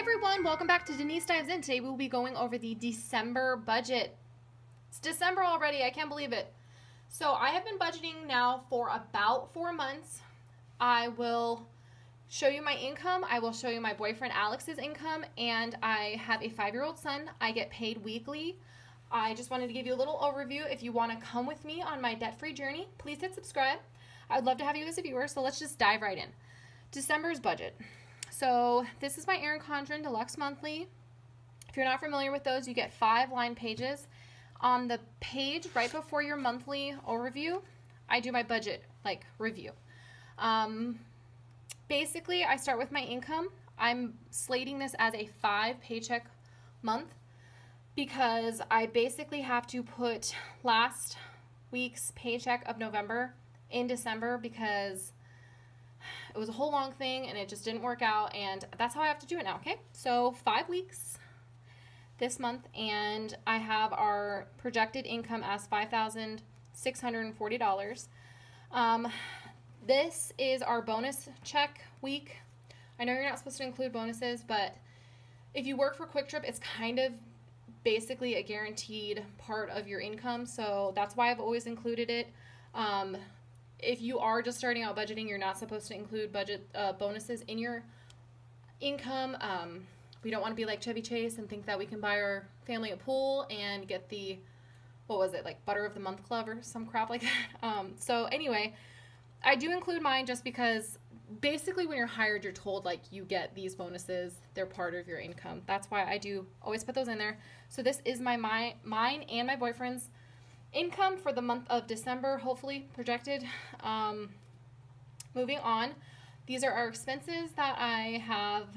everyone, welcome back to Denise Dives In. Today we will be going over the December budget. It's December already, I can't believe it. So I have been budgeting now for about 4 months. I will show you my income, I will show you my boyfriend Alex's income, and I have a 5-year-old son. I get paid weekly. I just wanted to give you a little overview. If you want to come with me on my debt-free journey, please hit subscribe. I'd love to have you as a viewer, so let's just dive right in. December's budget. So this is my Erin Condren Deluxe Monthly. If you're not familiar with those, you get 5 line pages. On the page right before your monthly overview, I do my budget review. Basically, I start with my income. I'm slating this as a 5 paycheck month because I basically have to put last week's paycheck of November in December because it was a whole long thing and it just didn't work out, and that's how I have to do it now, okay? So 5 weeks this month, and I have our projected income as $5,640. This is our bonus check week. I know you're not supposed to include bonuses, but if you work for Quick Trip, it's kind of basically a guaranteed part of your income, so that's why I've always included it. If you are just starting out budgeting, you're not supposed to include bonuses in your income. We don't want to be like Chevy Chase and think that we can buy our family a pool and get the, butter of the month club or some crap like that. So anyway, I do include mine just because basically when you're hired, you're told you get these bonuses. They're part of your income. That's why I do always put those in there. So this is mine and my boyfriend's income for the month of December, hopefully projected. Moving on, these are our expenses that I have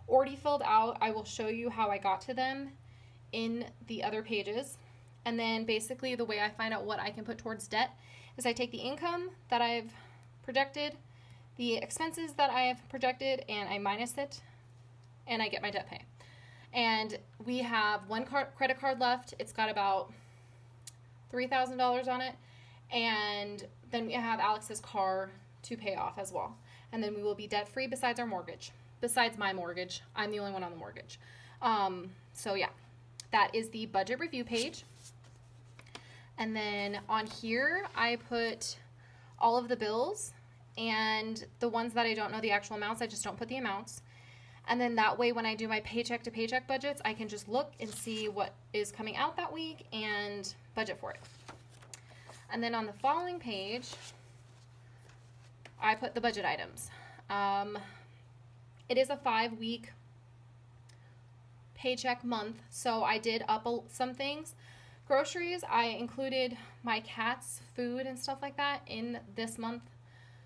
already filled out. I will show you how I got to them in the other pages. And then basically the way I find out what I can put towards debt is I take the income that I've projected, the expenses that I have projected, and I minus it, and I get my debt pay. And we have one credit card left. It's got about $3,000 on it, and then we have Alex's car to pay off as well. And then we will be debt-free besides our mortgage. Besides my mortgage. I'm the only one on the mortgage. So yeah, that is the budget review page. And then on here, I put all of the bills, and the ones that I don't know the actual amounts, I just don't put the amounts. And then that way, when I do my paycheck to paycheck budgets, I can just look and see what is coming out that week and budget for it. And then on the following page, I put the budget items. It is a 5-week paycheck month, so I did up some things. Groceries, I included my cat's food and stuff like that in this month.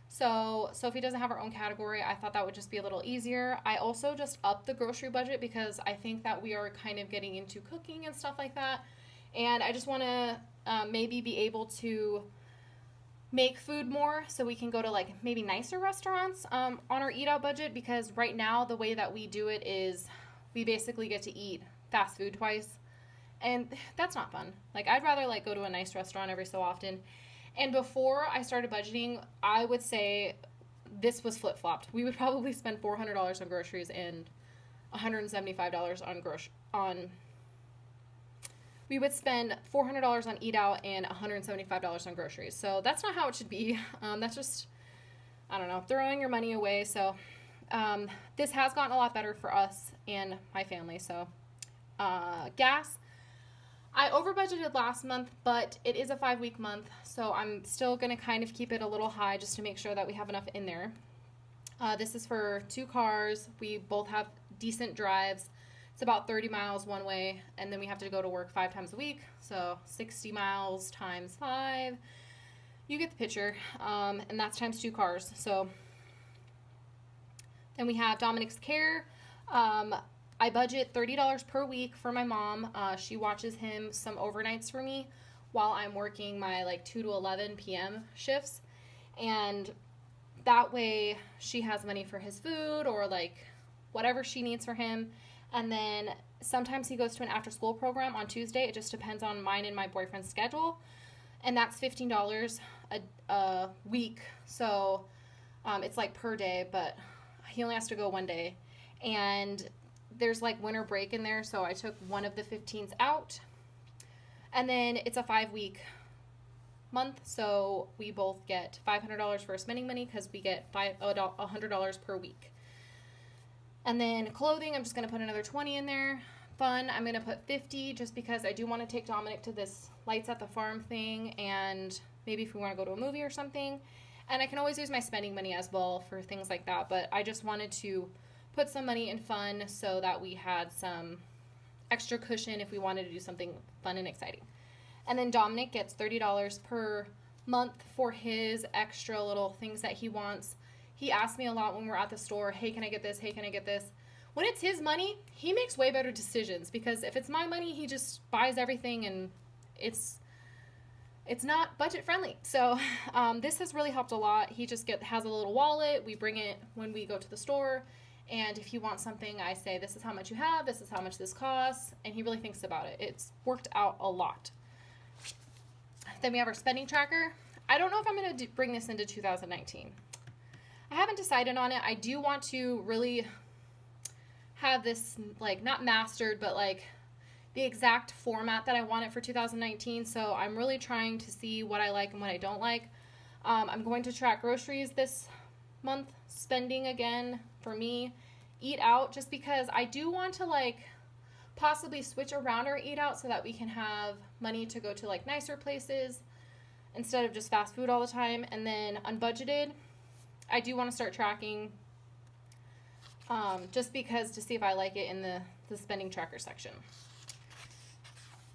So Sophie doesn't have her own category. I thought that would just be a little easier. I also just upped the grocery budget because I think that we are kind of getting into cooking and stuff like that. And I just want to maybe be able to make food more so we can go to maybe nicer restaurants on our eat out budget, because right now the way that we do it is we basically get to eat fast food twice. And that's not fun. I'd rather go to a nice restaurant every so often. And before I started budgeting, I would say this was flip-flopped. We would probably spend $400 on groceries and $175 we would spend $400 on eat out and $175 on groceries. So that's not how it should be. That's just, I don't know, throwing your money away. So this has gotten a lot better for us and my family. So gas, I over budgeted last month, but it is a 5-week month, so I'm still going to kind of keep it a little high just to make sure that we have enough in there. This is for 2 cars. We both have decent drives. It's about 30 miles one way, and then we have to go to work 5 times a week, so 60 miles times 5. You get the picture, and that's times 2 cars. So then we have Dominic's care. I budget $30 per week for my mom. She watches him some overnights for me while I'm working my 2 to 11 p.m. shifts. And that way she has money for his food or whatever she needs for him. And then sometimes he goes to an after school program on Tuesday. It just depends on mine and my boyfriend's schedule. And that's $15 a week. So it's per day, but he only has to go one day. And there's like winter break in there, so I took one of the 15s out. And then it's a 5-week month, so we both get $500 for spending money because we get $100 per week. And then clothing, I'm just going to put another 20 in there. Fun, I'm going to put 50 just because I do want to take Dominic to this Lights at the Farm thing, and maybe if we want to go to a movie or something. And I can always use my spending money as well for things like that, but I just wanted to put some money in fun so that we had some extra cushion if we wanted to do something fun and exciting. And then Dominic gets $30 per month for his extra little things that he wants. He asks me a lot when we're at the store, hey, can I get this? Hey, can I get this? When it's his money, he makes way better decisions, because if it's my money, he just buys everything, and it's not budget friendly. So this has really helped a lot. He just has a little wallet. We bring it when we go to the store. And if he wants something, I say, this is how much you have. This is how much this costs. And he really thinks about it. It's worked out a lot. Then we have our spending tracker. I don't know if I'm going to bring this into 2019. I haven't decided on it. I do want to really have this, like, not mastered, but like the exact format that I want it for 2019. So I'm really trying to see what I like and what I don't like. I'm going to track groceries this month, spending again for me, eat out, just because I do want to like possibly switch around our eat out so that we can have money to go to like nicer places instead of just fast food all the time. And then unbudgeted, I do want to start tracking just because to see if I like it in the spending tracker section.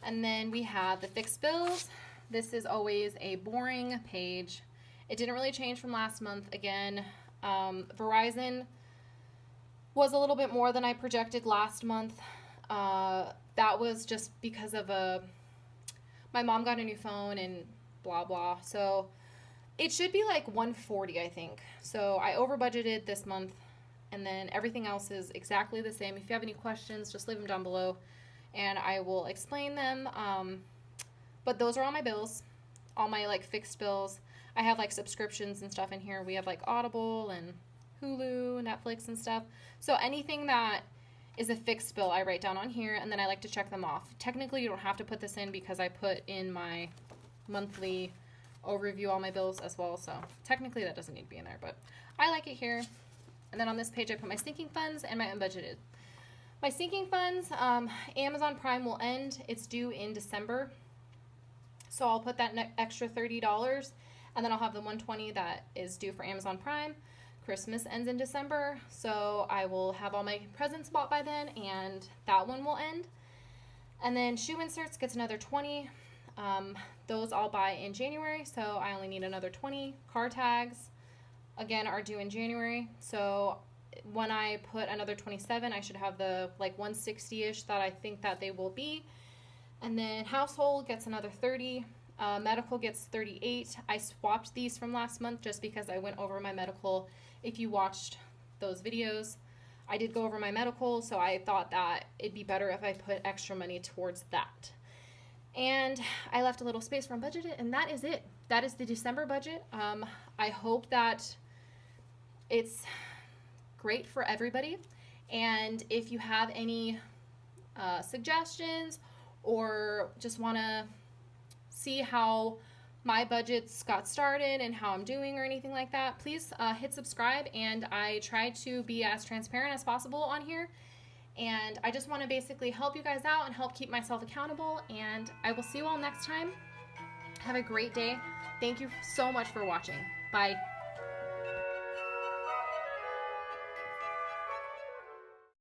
And then we have the fixed bills. This is always a boring page. It didn't really change from last month. Again, Verizon was a little bit more than I projected last month. That was just because of my mom got a new phone and blah blah. So it should be like 140, I think. So I over budgeted this month, and then everything else is exactly the same. If you have any questions, just leave them down below and I will explain them. But those are all my bills, all my like fixed bills. I have like subscriptions and stuff in here. We have like Audible and Hulu, Netflix and stuff. So anything that is a fixed bill, I write down on here, and then I like to check them off. Technically, you don't have to put this in because I put in my monthly overview all my bills as well. So technically that doesn't need to be in there, but I like it here. And then on this page, I put my sinking funds and my unbudgeted. My sinking funds, Amazon Prime will end. It's due in December. So I'll put that extra $30, and then I'll have the $120 that is due for Amazon Prime. Christmas ends in December, so I will have all my presents bought by then, and that one will end. And then shoe inserts gets another $20. Those I'll buy in January, so I only need another $20. Car tags, again, are due in January, so when I put another $27, I should have the like $160-ish that I think that they will be. And then household gets another $30. Medical gets $38. I swapped these from last month just because I went over my medical. If you watched those videos, I did go over my medical, so I thought that it'd be better if I put extra money towards that. And I left a little space for unbudgeted, and that is it. That is the December budget. I hope that it's great for everybody. And if you have any suggestions or just want to see how my budgets got started and how I'm doing or anything like that, please hit subscribe. And I try to be as transparent as possible on here. And I just want to basically help you guys out and help keep myself accountable. And I will see you all next time. Have a great day. Thank you so much for watching. Bye.